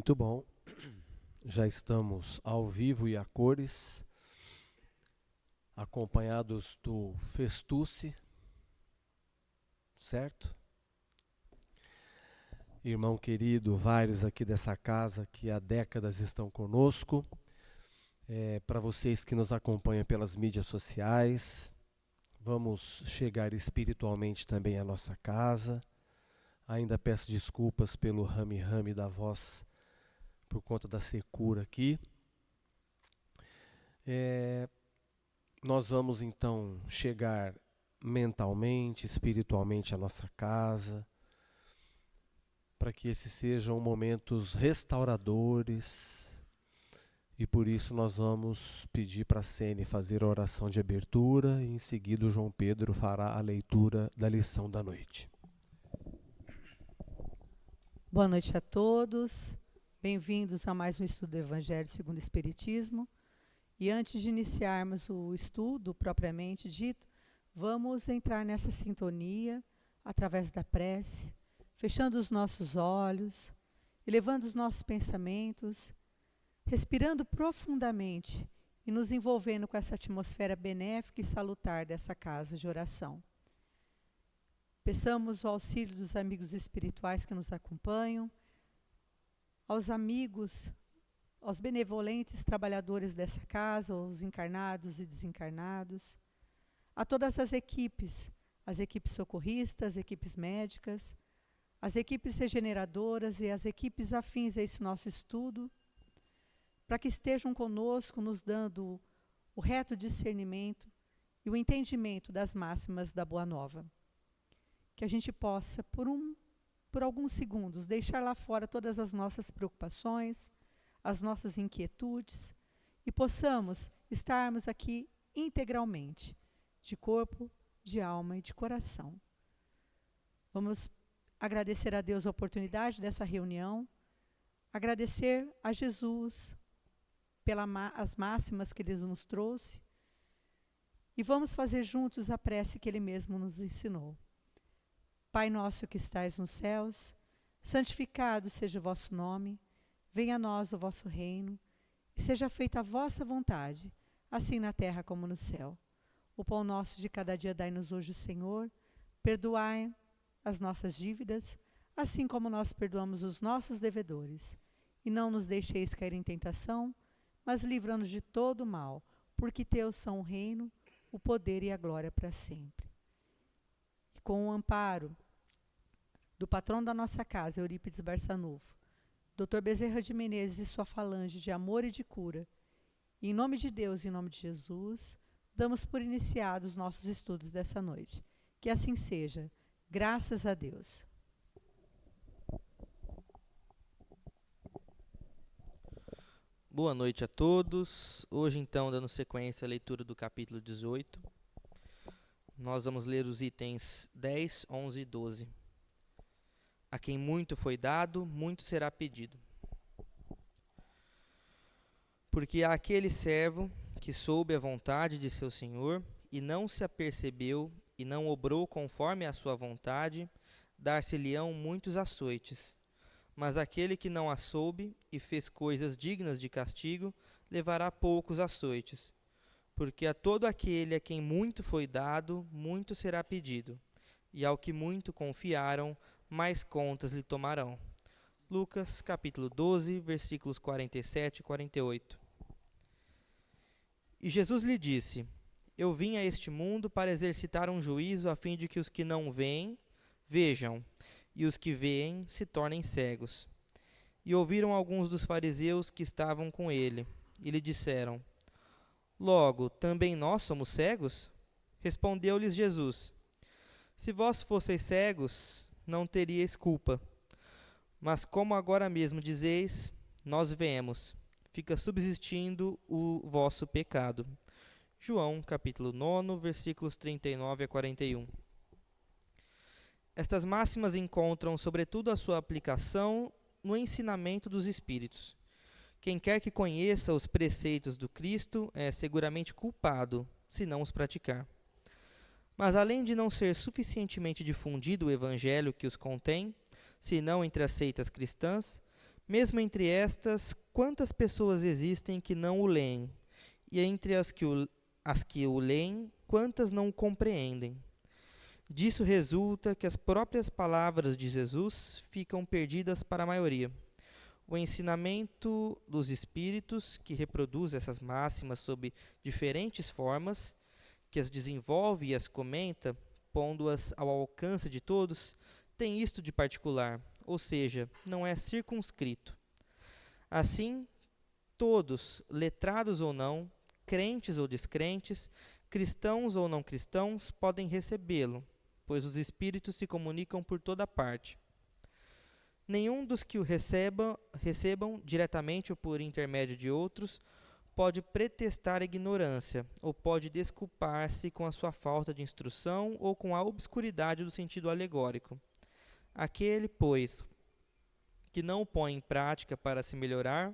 Muito bom. Já estamos ao vivo e a cores, acompanhados do Festuce, certo? Irmão querido, vários aqui dessa casa que há décadas estão conosco. Para vocês que nos acompanham pelas mídias sociais, vamos chegar espiritualmente também à nossa casa. Ainda peço desculpas pelo rame-rame da voz por conta da secura aqui. Nós vamos então chegar mentalmente, espiritualmente à nossa casa, para que esses sejam momentos restauradores. E por isso nós vamos pedir para a Sene fazer a oração de abertura e em seguida o João Pedro fará a leitura da lição da noite. Boa noite a todos, bem-vindos a mais um estudo do Evangelho segundo o Espiritismo. E antes de iniciarmos o estudo propriamente dito, vamos entrar nessa sintonia através da prece, fechando os nossos olhos, elevando os nossos pensamentos, respirando profundamente e nos envolvendo com essa atmosfera benéfica e salutar dessa casa de oração. Peçamos o auxílio dos amigos espirituais que nos acompanham, aos amigos, aos benevolentes trabalhadores dessa casa, os encarnados e desencarnados, a todas as equipes socorristas, as equipes médicas, as equipes regeneradoras e as equipes afins a esse nosso estudo, para que estejam conosco nos dando o reto discernimento e o entendimento das máximas da Boa Nova. Que a gente possa, por alguns segundos, deixar lá fora todas as nossas preocupações, as nossas inquietudes, e possamos estarmos aqui integralmente, de corpo, de alma e de coração. Vamos agradecer a Deus a oportunidade dessa reunião, agradecer a Jesus pelas máximas que Ele nos trouxe, e vamos fazer juntos a prece que Ele mesmo nos ensinou. Pai nosso que estais nos céus, santificado seja o vosso nome, venha a nós o vosso reino, e seja feita a vossa vontade, assim na terra como no céu. O pão nosso de cada dia dai-nos hoje, Senhor, perdoai as nossas dívidas, assim como nós perdoamos os nossos devedores. E não nos deixeis cair em tentação, mas livra-nos de todo o mal, porque teus são o reino, o poder e a glória para sempre. E com o amparo do patrão da nossa casa, Eurípides Barçanufo, Dr. Bezerra de Menezes e sua falange de amor e de cura, e em nome de Deus e em nome de Jesus, damos por iniciados os nossos estudos dessa noite. Que assim seja, graças a Deus. Boa noite a todos. Hoje, então, dando sequência à leitura do capítulo 18, nós vamos ler os itens 10, 11 e 12. A quem muito foi dado, muito será pedido. Porque aquele servo que soube a vontade de seu senhor e não se apercebeu e não obrou conforme a sua vontade, dar-se-lhe-ão muitos açoites. Mas aquele que não a soube e fez coisas dignas de castigo, levará poucos açoites. Porque a todo aquele a quem muito foi dado, muito será pedido. E ao que muito confiaram, mais contas lhe tomarão. Lucas, capítulo 12, versículos 47 e 48. E Jesus lhe disse: Eu vim a este mundo para exercitar um juízo, a fim de que os que não veem, vejam, e os que veem se tornem cegos. E ouviram alguns dos fariseus que estavam com ele, e lhe disseram: Logo, também nós somos cegos? Respondeu-lhes Jesus: Se vós fosseis cegos, não teríeis culpa. Mas como agora mesmo dizeis, nós vemos, fica subsistindo o vosso pecado. João, capítulo 9, versículos 39 a 41. Estas máximas encontram, sobretudo, a sua aplicação no ensinamento dos Espíritos. Quem quer que conheça os preceitos do Cristo é seguramente culpado, se não os praticar. Mas, além de não ser suficientemente difundido o Evangelho que os contém, senão entre as seitas cristãs, Mesmo entre estas, quantas pessoas existem que não o leem? E entre as que o leem, quantas não o compreendem? Disso resulta que as próprias palavras de Jesus ficam perdidas para a maioria. O ensinamento dos espíritos, que reproduz essas máximas sob diferentes formas, que as desenvolve e as comenta, pondo-as ao alcance de todos, tem isto de particular, ou seja, não é circunscrito. Assim, todos, letrados ou não, crentes ou descrentes, cristãos ou não cristãos, podem recebê-lo, pois os espíritos se comunicam por toda parte. Nenhum dos que o recebam diretamente ou por intermédio de outros pode pretextar ignorância, ou pode desculpar-se com a sua falta de instrução ou com a obscuridade do sentido alegórico. Aquele, pois, que não o põe em prática para se melhorar,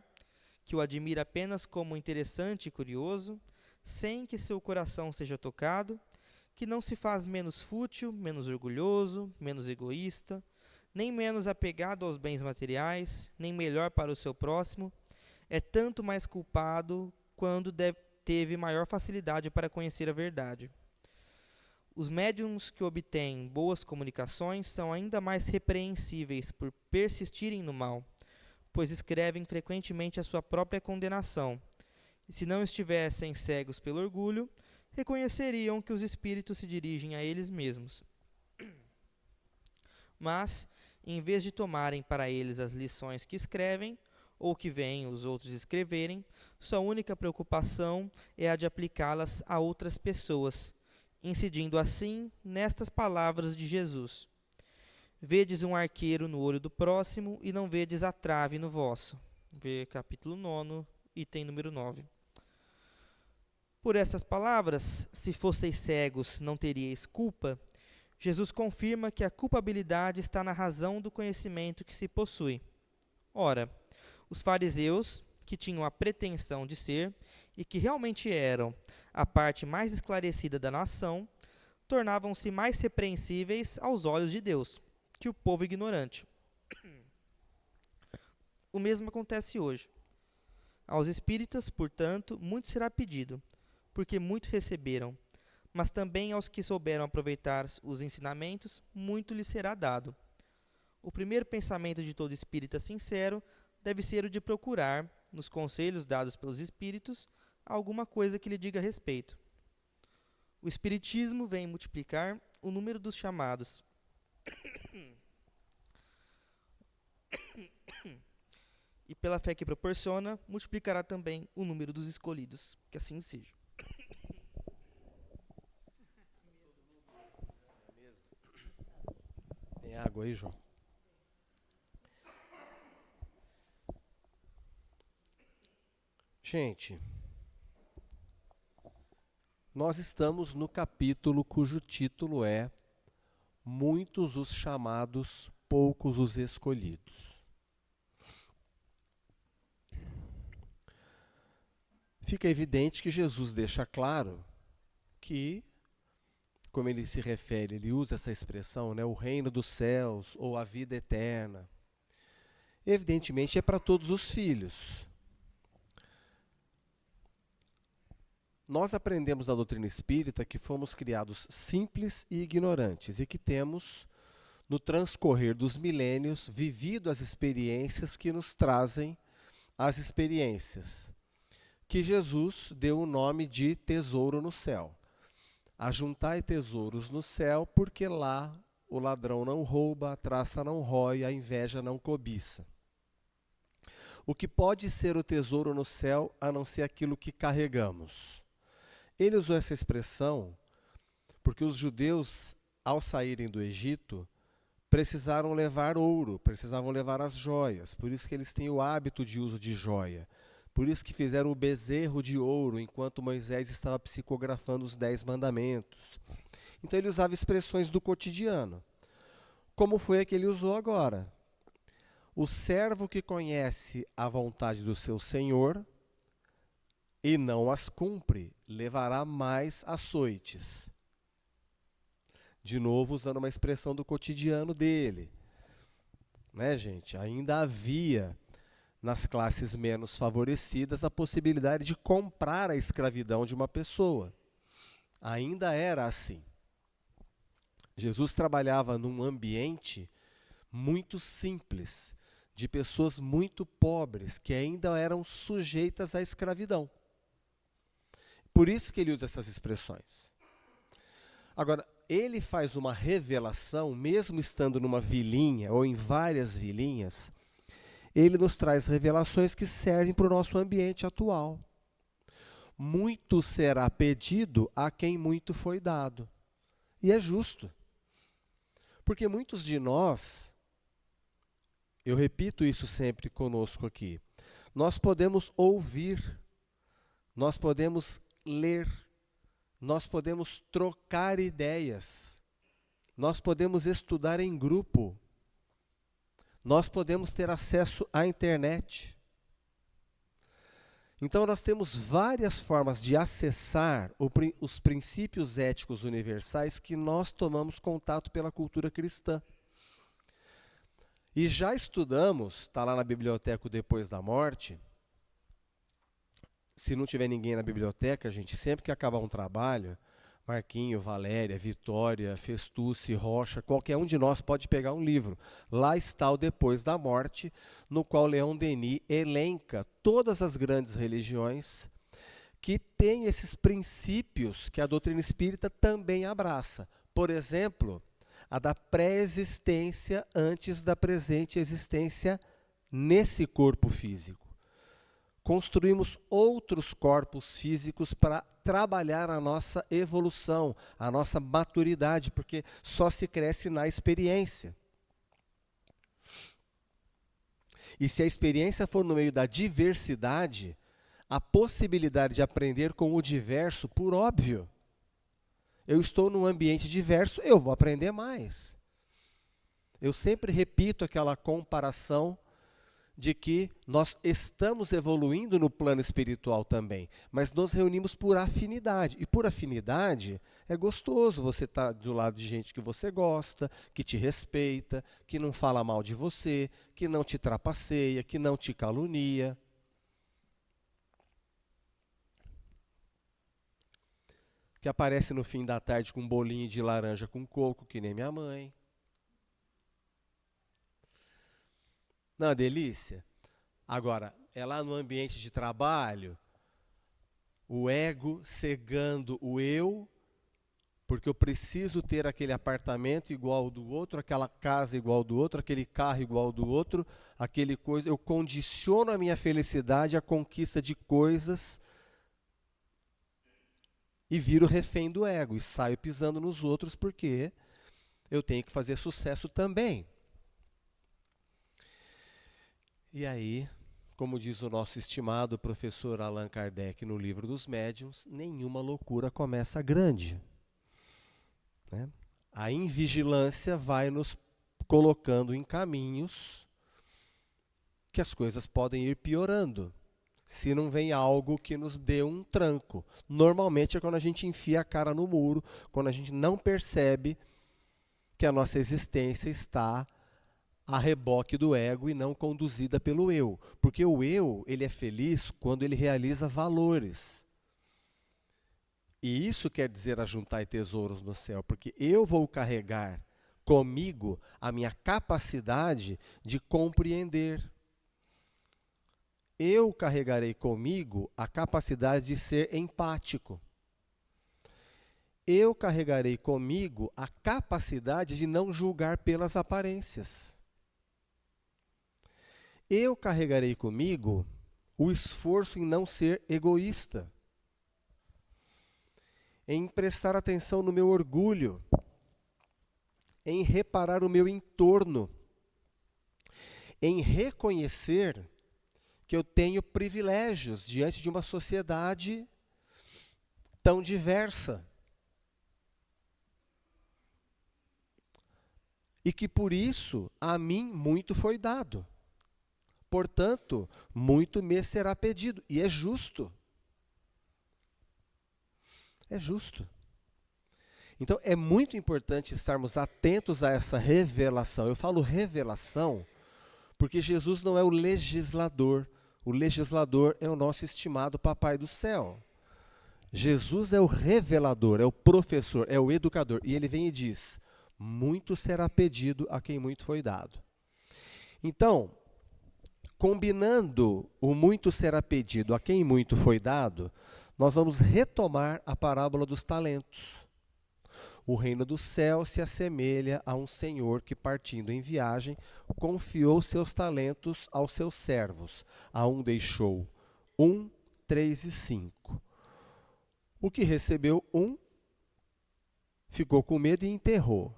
que o admira apenas como interessante e curioso, sem que seu coração seja tocado, que não se faz menos fútil, menos orgulhoso, menos egoísta, nem menos apegado aos bens materiais, nem melhor para o seu próximo, é tanto mais culpado quando teve maior facilidade para conhecer a verdade. Os médiuns que obtêm boas comunicações são ainda mais repreensíveis por persistirem no mal, pois escrevem frequentemente a sua própria condenação. E se não estivessem cegos pelo orgulho, reconheceriam que os espíritos se dirigem a eles mesmos. Mas, em vez de tomarem para eles as lições que escrevem, ou que veem os outros escreverem, sua única preocupação é a de aplicá-las a outras pessoas, incidindo assim nestas palavras de Jesus: Vedes um arqueiro no olho do próximo e não vedes a trave no vosso. Vê capítulo 9, item número 9. Por essas palavras, se fosseis cegos, não teríeis culpa, Jesus confirma que a culpabilidade está na razão do conhecimento que se possui. Ora, os fariseus, que tinham a pretensão de ser, e que realmente eram, a parte mais esclarecida da nação, tornavam-se mais repreensíveis aos olhos de Deus que o povo ignorante. O mesmo acontece hoje. Aos espíritas, portanto, muito será pedido, porque muito receberam, mas também aos que souberam aproveitar os ensinamentos, muito lhes será dado. O primeiro pensamento de todo espírita sincero deve ser o de procurar, nos conselhos dados pelos espíritos, alguma coisa que lhe diga respeito. O espiritismo vem multiplicar o número dos chamados. E pela fé que proporciona, multiplicará também o número dos escolhidos. Que assim seja. Tem água aí, João? Gente, nós estamos no capítulo cujo título é Muitos os chamados, poucos os escolhidos. Fica evidente que Jesus deixa claro que, como ele se refere, ele usa essa expressão, né, o reino dos céus ou a vida eterna. Evidentemente é para todos os filhos. Nós aprendemos na doutrina espírita que fomos criados simples e ignorantes e que temos, no transcorrer dos milênios, vivido as experiências que nos trazem as experiências, que Jesus deu o nome de tesouro no céu. Ajuntai tesouros no céu, porque lá o ladrão não rouba, a traça não rói, a inveja não cobiça. O que pode ser o tesouro no céu, a não ser aquilo que carregamos? Ele usou essa expressão porque os judeus, ao saírem do Egito, precisaram levar ouro, precisavam levar as joias. Por isso que eles têm o hábito de uso de joia. Por isso que fizeram o bezerro de ouro, enquanto Moisés estava psicografando os 10 mandamentos. Então ele usava expressões do cotidiano. Como foi a que ele usou agora? O servo que conhece a vontade do seu senhor e não as cumpre, levará mais açoites. De novo, usando uma expressão do cotidiano dele. Né, gente? Ainda havia nas classes menos favorecidas, a possibilidade de comprar a escravidão de uma pessoa. Ainda era assim. Jesus trabalhava num ambiente muito simples, de pessoas muito pobres, que ainda eram sujeitas à escravidão. Por isso que ele usa essas expressões. Agora, ele faz uma revelação, mesmo estando numa vilinha ou em várias vilinhas, ele nos traz revelações que servem para o nosso ambiente atual. Muito será pedido a quem muito foi dado. E é justo. Porque muitos de nós, eu repito isso sempre conosco aqui, nós podemos ouvir, nós podemos ler, nós podemos trocar ideias, nós podemos estudar em grupo, nós podemos ter acesso à internet. Então nós temos várias formas de acessar os princípios éticos universais que nós tomamos contato pela cultura cristã. E já estudamos, está lá na biblioteca Depois da Morte. Se não tiver ninguém na biblioteca, gente, sempre que acabar um trabalho, Marquinho, Valéria, Vitória, Festucci, Rocha, qualquer um de nós pode pegar um livro. Lá está o Depois da Morte, no qual Leon Denis elenca todas as grandes religiões que têm esses princípios que a doutrina espírita também abraça. Por exemplo, a da pré-existência antes da presente existência nesse corpo físico. Construímos outros corpos físicos para trabalhar a nossa evolução, a nossa maturidade, porque só se cresce na experiência. E se a experiência for no meio da diversidade, a possibilidade de aprender com o diverso, por óbvio. Eu estou num ambiente diverso, eu vou aprender mais. Eu sempre repito aquela comparação de que nós estamos evoluindo no plano espiritual também, mas nos reunimos por afinidade. E por afinidade, é gostoso você estar do lado de gente que você gosta, que te respeita, que não fala mal de você, que não te trapaceia, que não te calunia. Que aparece no fim da tarde com um bolinho de laranja com coco, que nem minha mãe. Não, delícia. Agora, é lá no ambiente de trabalho, o ego cegando o eu, porque eu preciso ter aquele apartamento igual ao do outro, aquela casa igual ao do outro, aquele carro igual ao do outro, aquele coisa. Eu condiciono a minha felicidade à conquista de coisas e viro refém do ego e saio pisando nos outros porque eu tenho que fazer sucesso também. E aí, como diz o nosso estimado professor Allan Kardec no Livro dos Médiuns, nenhuma loucura começa grande. Né? A invigilância vai nos colocando em caminhos que as coisas podem ir piorando, se não vem algo que nos dê um tranco. Normalmente é quando a gente enfia a cara no muro, quando a gente não percebe que a nossa existência está a reboque do ego e não conduzida pelo eu. Porque o eu, ele é feliz quando ele realiza valores. E isso quer dizer ajuntar tesouros no céu, porque eu vou carregar comigo a minha capacidade de compreender. Eu carregarei comigo a capacidade de ser empático. Eu carregarei comigo a capacidade de não julgar pelas aparências. Eu carregarei comigo o esforço em não ser egoísta, em prestar atenção no meu orgulho, em reparar o meu entorno, em reconhecer que eu tenho privilégios diante de uma sociedade tão diversa. E que por isso a mim muito foi dado. Portanto, muito me será pedido. E é justo. É justo. Então, é muito importante estarmos atentos a essa revelação. Eu falo revelação Porque Jesus não é o legislador é o nosso estimado Papai do Céu. Jesus é o revelador, é o professor, é o educador. E ele vem e diz, muito será pedido a quem muito foi dado. Então, combinando o muito será pedido a quem muito foi dado, nós vamos retomar a parábola dos talentos. O reino do céu se assemelha a um senhor que, partindo em viagem, confiou seus talentos aos seus servos. A um deixou 1, 3 e 5. O que recebeu 1, ficou com medo e enterrou.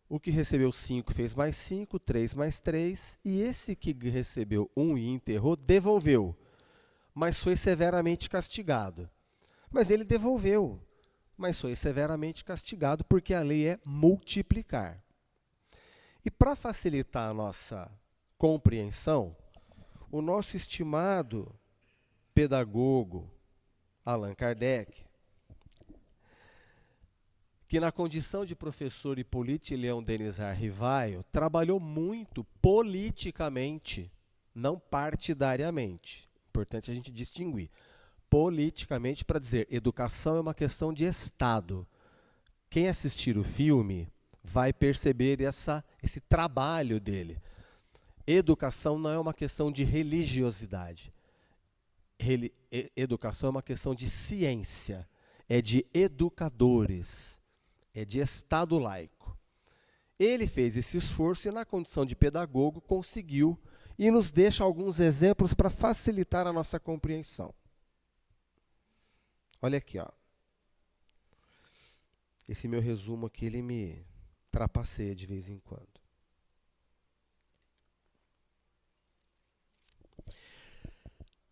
O que recebeu 5 fez mais 5, 3 mais 3, e esse que recebeu 1 e enterrou, devolveu, mas foi severamente castigado. Mas ele devolveu, mas foi severamente castigado, porque a lei é multiplicar. E para facilitar a nossa compreensão, o nosso estimado pedagogo Allan Kardec, que na condição de professor e Leon Denizar Rivaio, trabalhou muito politicamente, não partidariamente. Importante a gente distinguir. Politicamente, para dizer, educação é uma questão de Estado. Quem assistir o filme vai perceber esse trabalho dele. Educação não é uma questão de religiosidade. Educação é uma questão de ciência, é de educadores, é de Estado laico. Ele fez esse esforço e, na condição de pedagogo, conseguiu e nos deixa alguns exemplos para facilitar a nossa compreensão. Olha aqui, ó. Esse meu resumo aqui, ele me trapaceia de vez em quando.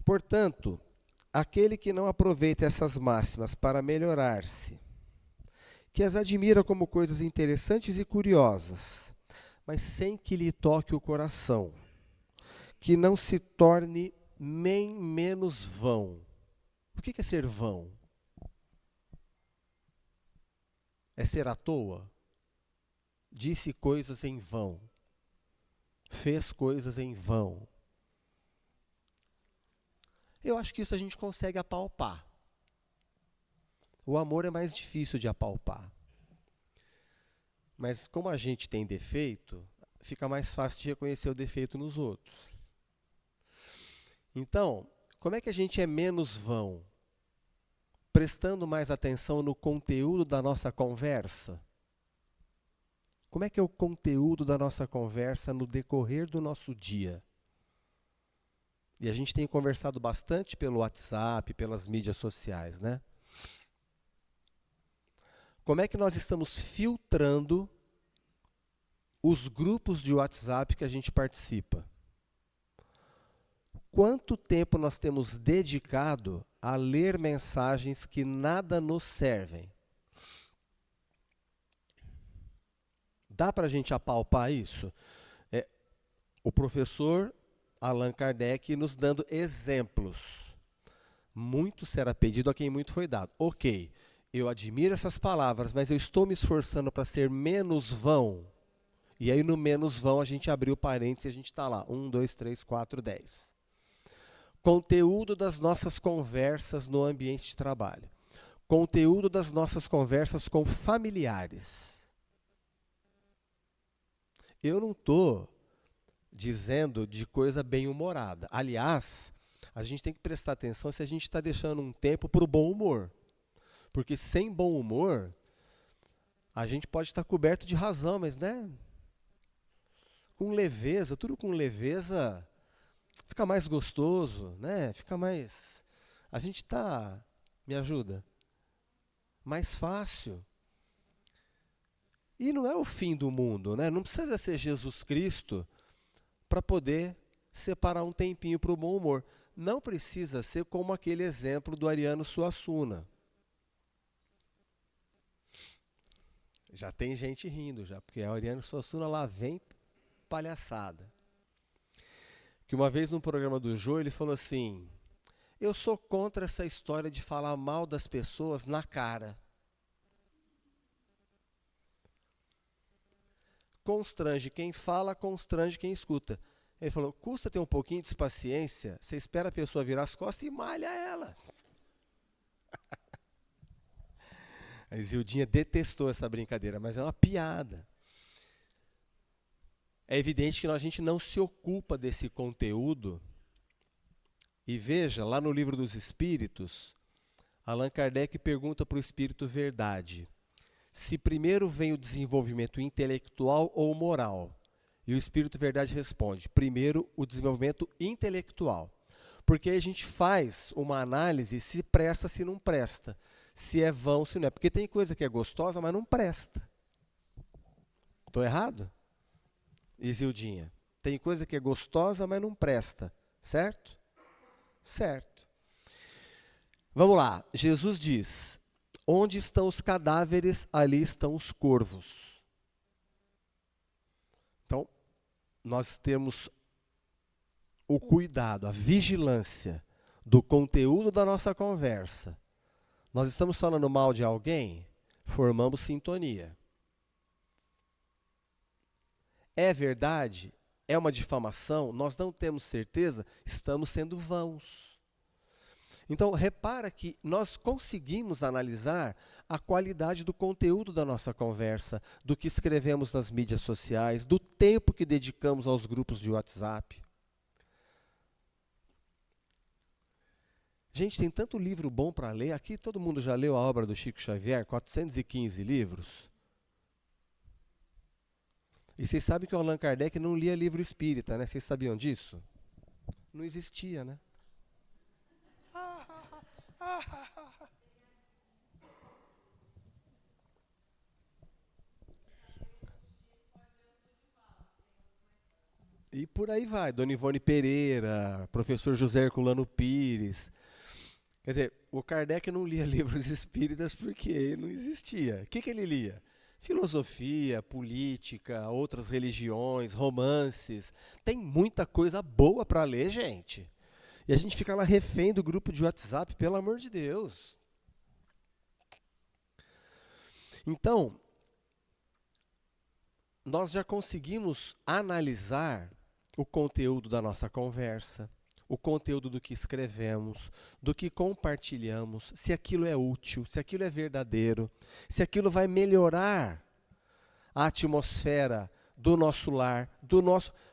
Portanto, aquele que não aproveita essas máximas para melhorar-se, que as admira como coisas interessantes e curiosas, mas sem que lhe toque o coração, que não se torne nem menos vão. O que é ser vão? É ser à toa? Disse coisas em vão. Fez coisas em vão. Eu acho que isso a gente consegue apalpar. O amor é mais difícil de apalpar. Mas como a gente tem defeito, fica mais fácil de reconhecer o defeito nos outros. Então, como é que a gente é menos vão? Prestando mais atenção no conteúdo da nossa conversa? Como é que é o conteúdo da nossa conversa no decorrer do nosso dia? E a gente tem conversado bastante pelo WhatsApp, pelas mídias sociais, né? Como é que nós estamos filtrando os grupos de WhatsApp que a gente participa? Quanto tempo nós temos dedicado a ler mensagens que nada nos servem? Dá para a gente apalpar isso? O professor Allan Kardec nos dando exemplos. Muito será pedido a quem muito foi dado. Ok, eu admiro essas palavras, mas eu estou me esforçando para ser menos vão. E aí no menos vão a gente abriu parênteses e a gente está lá. 1, 2, 3, 4, 10. Conteúdo das nossas conversas no ambiente de trabalho. Conteúdo das nossas conversas com familiares. Eu não estou dizendo de coisa bem-humorada. Aliás, a gente tem que prestar atenção se a gente está deixando um tempo para o bom humor. Porque sem bom humor, a gente pode estar coberto de razão, mas né? Com leveza, tudo com leveza, fica mais gostoso, né? Fica mais... A gente está... Me ajuda? Mais fácil. E não é o fim do mundo, né? Não precisa ser Jesus Cristo para poder separar um tempinho para o bom humor. Não precisa ser como aquele exemplo do Ariano Suassuna. Já tem gente rindo, já, porque a Ariano Suassuna lá vem palhaçada. Que uma vez no programa do Jô, ele falou assim, eu sou contra essa história de falar mal das pessoas na cara. Constrange quem fala, constrange quem escuta. Ele falou, custa ter um pouquinho de paciência, você espera a pessoa virar as costas e malha ela. A Isildinha detestou essa brincadeira, mas é uma piada. É evidente que a gente não se ocupa desse conteúdo. E veja, lá no Livro dos Espíritos, Allan Kardec pergunta para o Espírito Verdade se primeiro vem o desenvolvimento intelectual ou moral. E o Espírito Verdade responde, primeiro o desenvolvimento intelectual. Porque aí a gente faz uma análise se presta, se não presta. Se é vão, se não é. Porque tem coisa que é gostosa, mas não presta. Estou errado? Isildinha. Tem coisa que é gostosa, mas não presta. Certo? Certo. Vamos lá. Jesus diz, onde estão os cadáveres, ali estão os corvos. Então, nós temos o cuidado, a vigilância do conteúdo da nossa conversa. Nós estamos falando mal de alguém, formamos sintonia. É verdade? É uma difamação? Nós não temos certeza? Estamos sendo vãos. Então, repara que nós conseguimos analisar a qualidade do conteúdo da nossa conversa, do que escrevemos nas mídias sociais, do tempo que dedicamos aos grupos de WhatsApp. Gente, tem tanto livro bom para ler. Aqui todo mundo já leu a obra do Chico Xavier, 415 livros. E vocês sabem que o Allan Kardec não lia livro espírita, né? Vocês sabiam disso? Não existia, né? E por aí vai. Dona Ivone Pereira, professor José Herculano Pires. Quer dizer, o Kardec não lia livros espíritas porque não existia. O que ele lia? Filosofia, política, outras religiões, romances. Tem muita coisa boa para ler, gente. E a gente fica lá refém do grupo de WhatsApp, pelo amor de Deus. Então, nós já conseguimos analisar o conteúdo da nossa conversa, o conteúdo do que escrevemos, do que compartilhamos, se aquilo é útil, se aquilo é verdadeiro, se aquilo vai melhorar a atmosfera do nosso lar,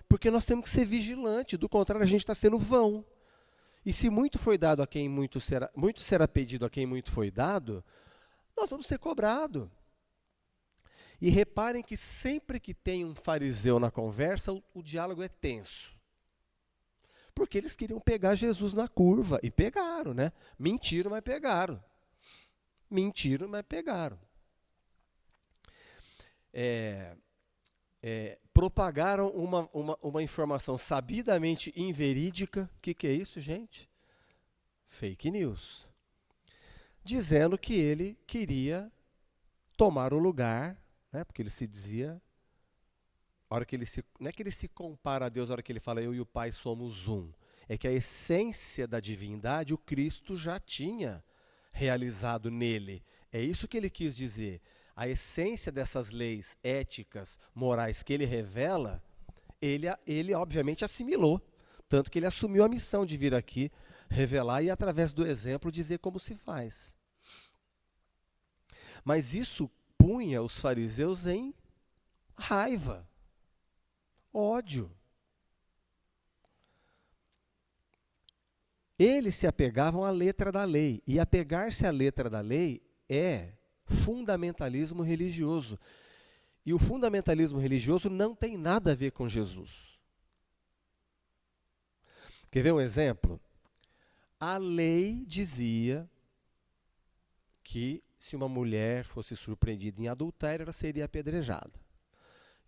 porque nós temos que ser vigilantes, do contrário a gente está sendo vão. E se muito foi dado a quem muito será pedido a quem muito foi dado, nós vamos ser cobrados. E reparem que sempre que tem um fariseu na conversa, o diálogo é tenso. Porque eles queriam pegar Jesus na curva, e pegaram, né? Mentiram, mas pegaram. Mentiram, mas pegaram. Propagaram uma informação sabidamente inverídica. O que é isso, gente? Fake news. Dizendo que ele queria tomar o lugar, né? Porque ele se dizia, a hora que não é que ele se compara a Deus, a hora que ele fala eu e o Pai somos um. É que a essência da divindade, o Cristo já tinha realizado nele. É isso que ele quis dizer. A essência dessas leis éticas, morais que ele revela, ele obviamente assimilou. Tanto que ele assumiu a missão de vir aqui, revelar e através do exemplo dizer como se faz. Mas isso punha os fariseus em raiva, ódio. Eles se apegavam à letra da lei. E apegar-se à letra da lei é fundamentalismo religioso. E o fundamentalismo religioso não tem nada a ver com Jesus. Quer ver um exemplo? A lei dizia que se uma mulher fosse surpreendida em adultério, ela seria apedrejada.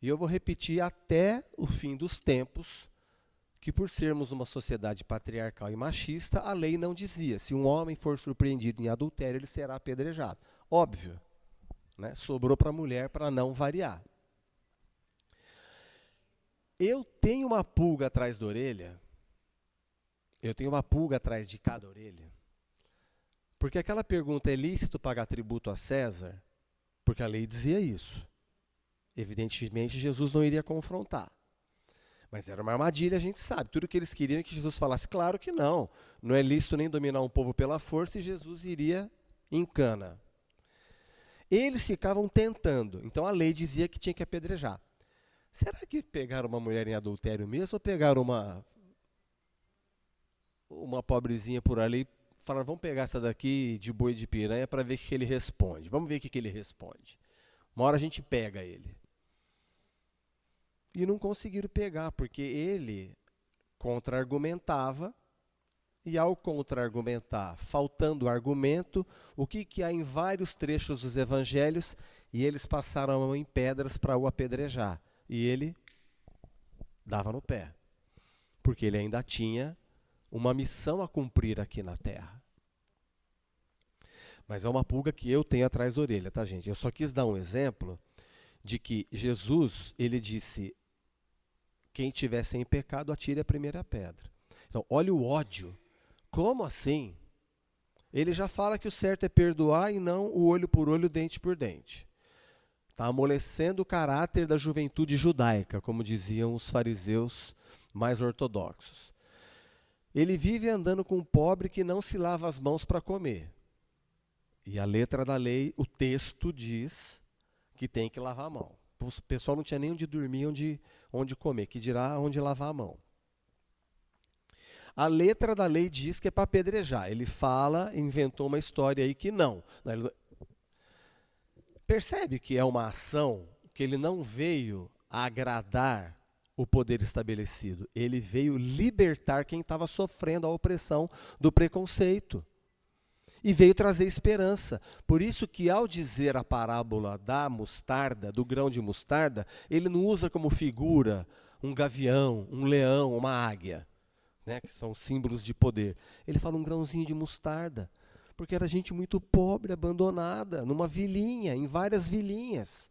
E eu vou repetir até o fim dos tempos, que por sermos uma sociedade patriarcal e machista, a lei não dizia, se um homem for surpreendido em adultério, ele será apedrejado. Óbvio, né? Sobrou para a mulher para não variar. Eu tenho uma pulga atrás da orelha, eu tenho uma pulga atrás de cada orelha, porque aquela pergunta, é lícito pagar tributo a César? Porque a lei dizia isso. Evidentemente, Jesus não iria confrontar. Mas era uma armadilha, a gente sabe. Tudo que eles queriam é que Jesus falasse, claro que não. Não é lícito nem dominar um povo pela força e Jesus iria em cana. Eles ficavam tentando. Então a lei dizia que tinha que apedrejar. Será que pegaram uma mulher em adultério mesmo ou pegaram uma pobrezinha por ali e falaram, vamos pegar essa daqui de boi de piranha para ver o que ele responde. Vamos ver o que ele responde. Uma hora a gente pega ele. E não conseguiram pegar, porque ele contra-argumentava, e ao contra-argumentar, faltando argumento, o que há em vários trechos dos evangelhos, e eles passaram a mão em pedras para o apedrejar. E ele dava no pé, porque ele ainda tinha uma missão a cumprir aqui na terra. Mas é uma pulga que eu tenho atrás da orelha, tá, gente? Eu só quis dar um exemplo de que Jesus, ele disse, quem tiver sem pecado, atire a primeira pedra. Então, olha o ódio. Como assim? Ele já fala que o certo é perdoar e não o olho por olho, dente por dente. Está amolecendo o caráter da juventude judaica, como diziam os fariseus mais ortodoxos. Ele vive andando com um pobre que não se lava as mãos para comer. E a letra da lei, o texto diz que tem que lavar a mão. O pessoal não tinha nem onde dormir, onde comer, que dirá onde lavar a mão. A letra da lei diz que é para apedrejar. Ele fala, inventou uma história aí que não. Percebe que é uma ação que ele não veio agradar o poder estabelecido. Ele veio libertar quem estava sofrendo a opressão do preconceito. E veio trazer esperança. Por isso que ao dizer a parábola da mostarda, do grão de mostarda, ele não usa como figura um gavião, um leão, uma águia, né, que são símbolos de poder. Ele fala um grãozinho de mostarda, porque era gente muito pobre, abandonada, numa vilinha, em várias vilinhas.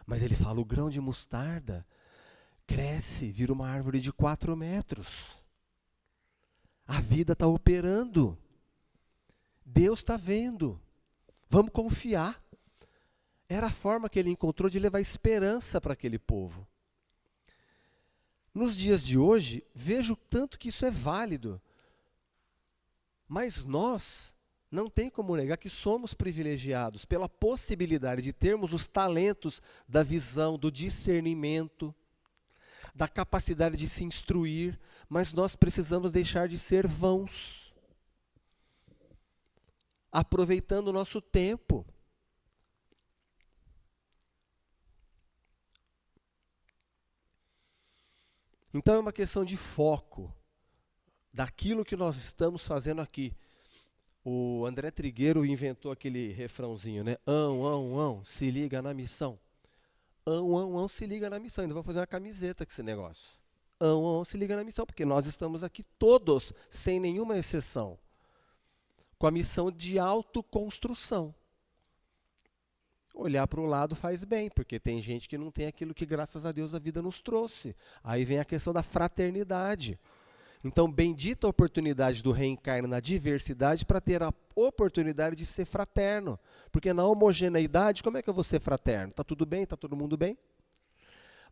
Mas ele fala, o grão de mostarda cresce, vira uma árvore de 4 metros. A vida está operando. Deus está vendo. Vamos confiar. Era a forma que ele encontrou de levar esperança para aquele povo. Nos dias de hoje, vejo tanto que isso é válido. Mas nós não tem como negar que somos privilegiados pela possibilidade de termos os talentos da visão, do discernimento, da capacidade de se instruir, mas nós precisamos deixar de ser vãos. Aproveitando o nosso tempo. Então é uma questão de foco daquilo que nós estamos fazendo aqui. O André Trigueiro inventou aquele refrãozinho, né? Se liga na missão. Se liga na missão. Ainda vou fazer uma camiseta com esse negócio. Se liga na missão, porque nós estamos aqui todos, sem nenhuma exceção, com a missão de autoconstrução. Olhar para o lado faz bem, porque tem gente que não tem aquilo que, graças a Deus, a vida nos trouxe. Aí vem a questão da fraternidade. Então, bendita a oportunidade do reencarne na diversidade para ter a oportunidade de ser fraterno. Porque na homogeneidade, como é que eu vou ser fraterno? Está tudo bem? Está todo mundo bem?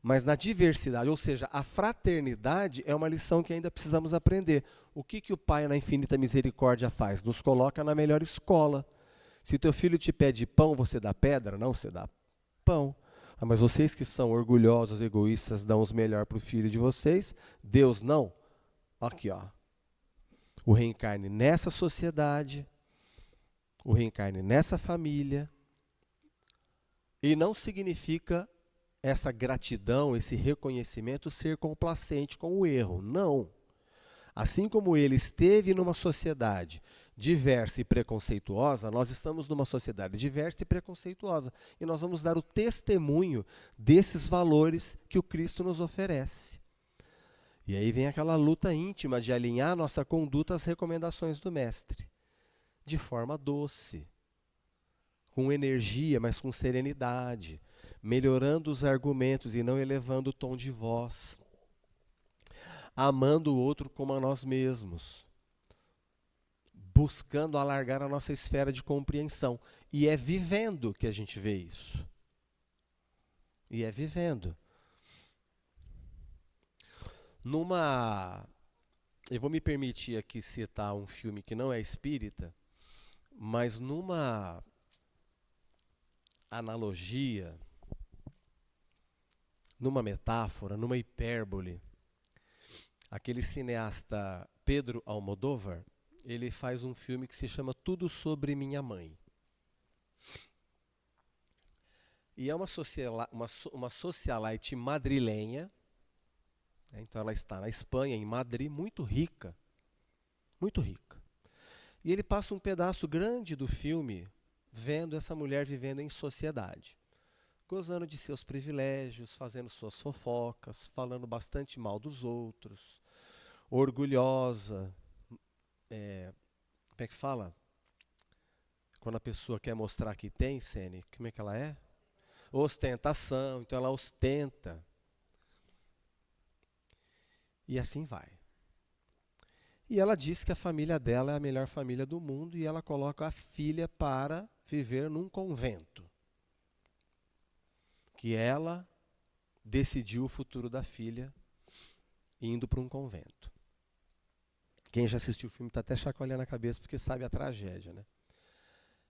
Mas na diversidade, ou seja, a fraternidade é uma lição que ainda precisamos aprender. O que o Pai na infinita misericórdia faz? Nos coloca na melhor escola. Se teu filho te pede pão, você dá pedra? Não, você dá pão. Mas vocês que são orgulhosos, egoístas, dão os melhor para o filho de vocês. Deus não. Aqui, ó. O reencarne nessa sociedade, o reencarne nessa família. E não significa essa gratidão, esse reconhecimento ser complacente com o erro. Não. Assim como ele esteve numa sociedade diversa e preconceituosa, nós estamos numa sociedade diversa e preconceituosa. E nós vamos dar o testemunho desses valores que o Cristo nos oferece. E aí vem aquela luta íntima de alinhar nossa conduta às recomendações do Mestre. De forma doce, com energia, mas com serenidade, melhorando os argumentos e não elevando o tom de voz. Amando o outro como a nós mesmos. Buscando alargar a nossa esfera de compreensão. E é vivendo que a gente vê isso. E é vivendo. Eu vou me permitir aqui citar um filme que não é espírita, mas numa analogia, numa metáfora, numa hipérbole, aquele cineasta Pedro Almodóvar, ele faz um filme que se chama Tudo Sobre Minha Mãe. E é uma socialite madrilenha, né? Então ela está na Espanha, em Madrid, muito rica. Muito rica. E ele passa um pedaço grande do filme vendo essa mulher vivendo em sociedade, gozando de seus privilégios, fazendo suas fofocas, falando bastante mal dos outros, orgulhosa. Como é que fala? Quando a pessoa quer mostrar que tem, Sene, como é que ela é? Ostentação, então ela ostenta. E assim vai. E ela diz que a família dela é a melhor família do mundo e ela coloca a filha para viver num convento. Que ela decidiu o futuro da filha indo para um convento. Quem já assistiu o filme está até chacoalhando a cabeça porque sabe a tragédia, né?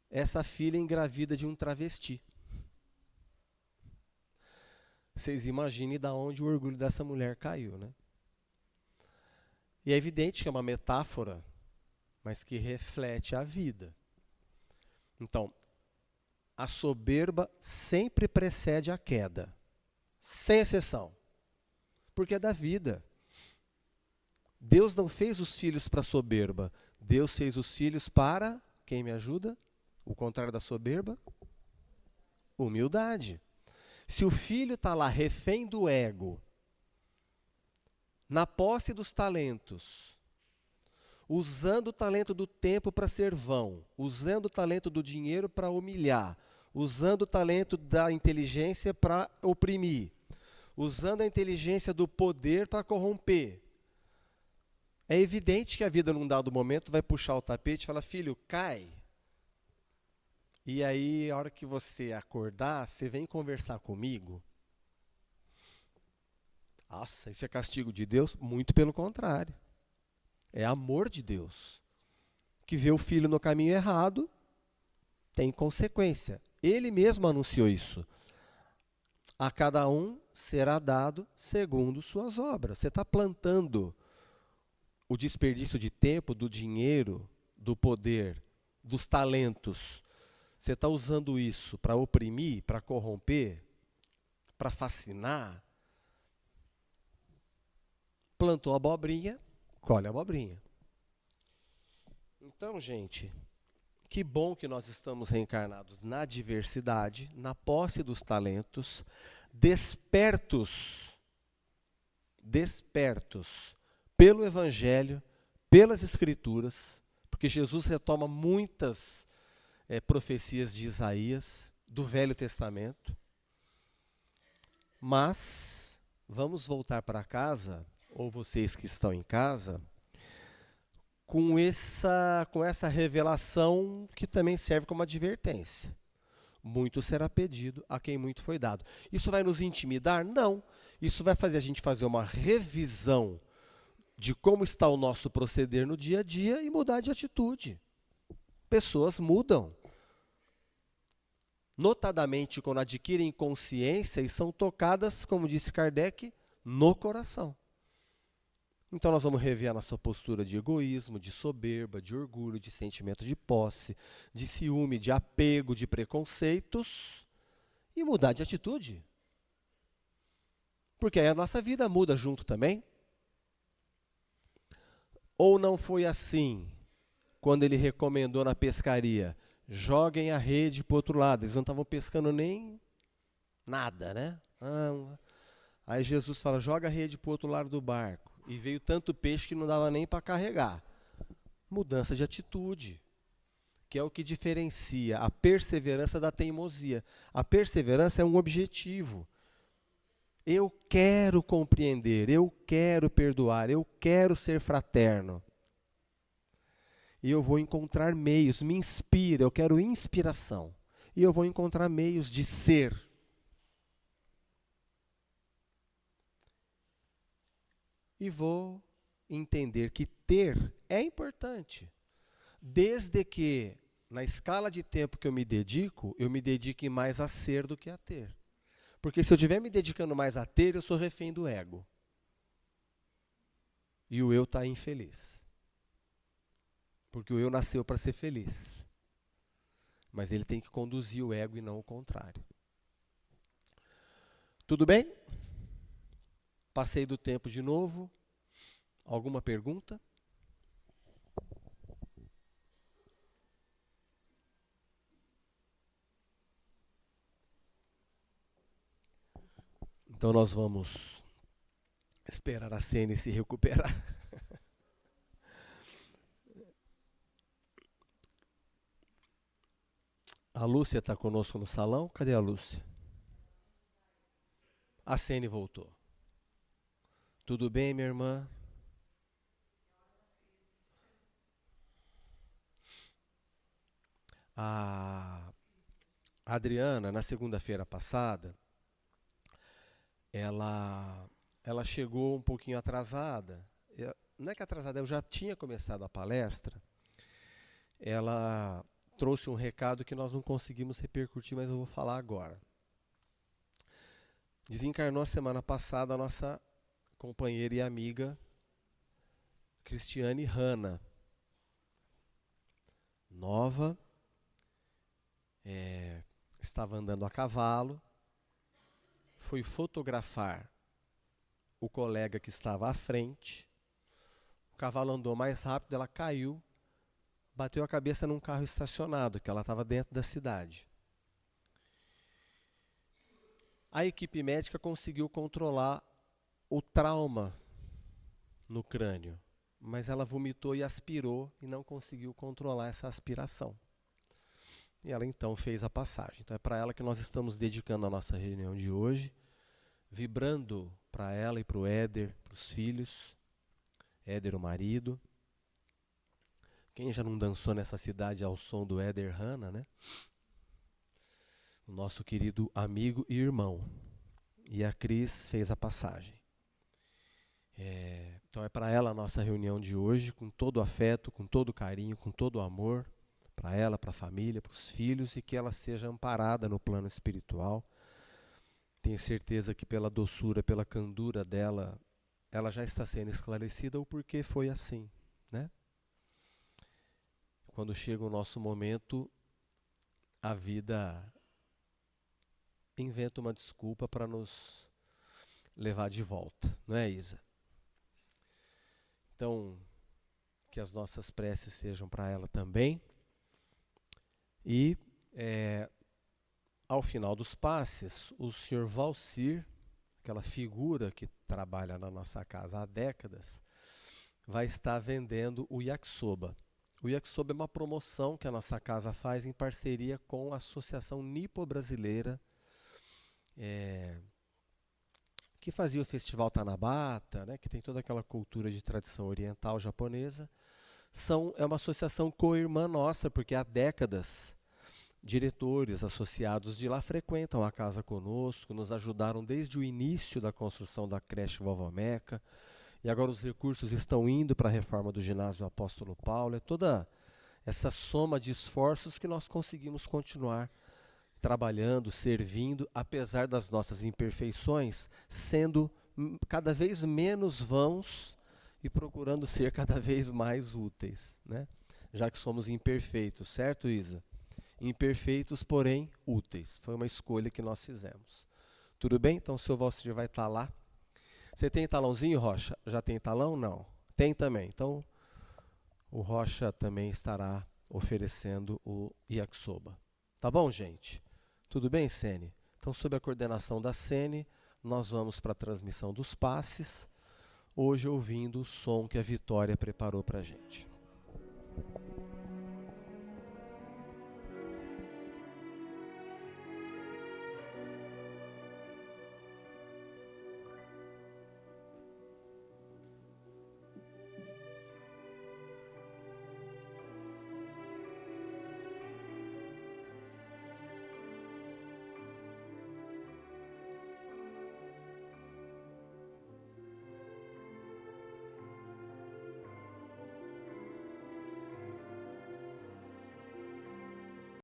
Essa filha engravida de um travesti. Vocês imaginem de onde o orgulho dessa mulher caiu, né? E é evidente que é uma metáfora, mas que reflete a vida. Então, a soberba sempre precede a queda, sem exceção, porque é da vida. Deus não fez os filhos para soberba, Deus fez os filhos para, quem me ajuda? O contrário da soberba? Humildade. Se o filho está lá refém do ego, na posse dos talentos, usando o talento do tempo para ser vão, usando o talento do dinheiro para humilhar, usando o talento da inteligência para oprimir, usando a inteligência do poder para corromper, é evidente que a vida, num dado momento, vai puxar o tapete e falar, filho, cai. E aí, a hora que você acordar, você vem conversar comigo. Nossa, isso é castigo de Deus? Muito pelo contrário. É amor de Deus. Que vê o filho no caminho errado, tem consequência. Ele mesmo anunciou isso. A cada um será dado segundo suas obras. Você está plantando o desperdício de tempo, do dinheiro, do poder, dos talentos. Você está usando isso para oprimir, para corromper, para fascinar. Plantou abobrinha, colhe abobrinha. Então, gente, que bom que nós estamos reencarnados na diversidade, na posse dos talentos, despertos pelo Evangelho, pelas Escrituras, porque Jesus retoma muitas profecias de Isaías, do Velho Testamento. Mas vamos voltar para casa, ou vocês que estão em casa, com essa revelação que também serve como advertência. Muito será pedido a quem muito foi dado. Isso vai nos intimidar? Não. Isso vai fazer a gente fazer uma revisão de como está o nosso proceder no dia a dia e mudar de atitude. Pessoas mudam. Notadamente quando adquirem consciência e são tocadas, como disse Kardec, no coração. Então nós vamos rever a nossa postura de egoísmo, de soberba, de orgulho, de sentimento de posse, de ciúme, de apego, de preconceitos e mudar de atitude. Porque aí a nossa vida muda junto também. Ou não foi assim quando ele recomendou na pescaria, joguem a rede para o outro lado. Eles não estavam pescando nem nada, né? Aí Jesus fala, joga a rede para o outro lado do barco. E veio tanto peixe que não dava nem para carregar. Mudança de atitude, que é o que diferencia a perseverança da teimosia. A perseverança é um objetivo. Eu quero compreender, eu quero perdoar, eu quero ser fraterno. E eu vou encontrar meios, me inspira, eu quero inspiração. E eu vou encontrar meios de ser. e vou entender que ter é importante, desde que, na escala de tempo que eu me dedique mais a ser do que a ter. Porque se eu estiver me dedicando mais a ter, eu sou refém do ego. E o eu está infeliz. Porque o eu nasceu para ser feliz. Mas ele tem que conduzir o ego e não o contrário. Tudo bem? Passei do tempo de novo. Alguma pergunta? Então nós vamos esperar a Sene se recuperar. A Lúcia está conosco no salão. Cadê a Lúcia? A Sene voltou. Tudo bem, minha irmã? A Adriana, na segunda-feira passada, ela chegou um pouquinho atrasada. Não é que atrasada, eu já tinha começado a palestra. Ela trouxe um recado que nós não conseguimos repercutir, mas eu vou falar agora. Desencarnou a semana passada a nossa companheira e amiga Cristiane Hanna. Nova, estava andando a cavalo, foi fotografar o colega que estava à frente, o cavalo andou mais rápido, ela caiu, bateu a cabeça num carro estacionado, que ela estava dentro da cidade. A equipe médica conseguiu controlar o trauma no crânio, mas ela vomitou e aspirou e não conseguiu controlar essa aspiração. E ela então fez a passagem. Então é para ela que nós estamos dedicando a nossa reunião de hoje, vibrando para ela e para o Éder, para os filhos, Éder o marido. Quem já não dançou nessa cidade ao som do Éder Hanna, né? O nosso querido amigo e irmão. E a Cris fez a passagem. Então é para ela a nossa reunião de hoje, com todo o afeto, com todo o carinho, com todo o amor, para ela, para a família, para os filhos, e que ela seja amparada no plano espiritual. Tenho certeza que pela doçura, pela candura dela, ela já está sendo esclarecida o porquê foi assim, né? Quando chega o nosso momento, a vida inventa uma desculpa para nos levar de volta, não é, Isa? Então, que as nossas preces sejam para ela também. E, ao final dos passes, o senhor Valcir, aquela figura que trabalha na nossa casa há décadas, vai estar vendendo o yakisoba. O yakisoba é uma promoção que a nossa casa faz em parceria com a Associação Nipo-Brasileira, que fazia o Festival Tanabata, né, que tem toda aquela cultura de tradição oriental japonesa. É uma associação co-irmã nossa, porque há décadas diretores associados de lá frequentam a casa conosco, nos ajudaram desde o início da construção da creche Vovó Meca, e agora os recursos estão indo para a reforma do ginásio Apóstolo Paulo. É toda essa soma de esforços que nós conseguimos continuar trabalhando, servindo, apesar das nossas imperfeições, sendo cada vez menos vãos e procurando ser cada vez mais úteis, né? Já que somos imperfeitos, certo, Isa? Imperfeitos, porém úteis. Foi uma escolha que nós fizemos. Tudo bem? Então o seu Valcir vai estar lá. Você tem talãozinho, Rocha? Já tem talão? Não. Tem também. Então o Rocha também estará oferecendo o yakisoba. Tá bom, gente? Tudo bem, Sene? Então, sob a coordenação da Sene, nós vamos para a transmissão dos passes, hoje ouvindo o som que a Vitória preparou para a gente.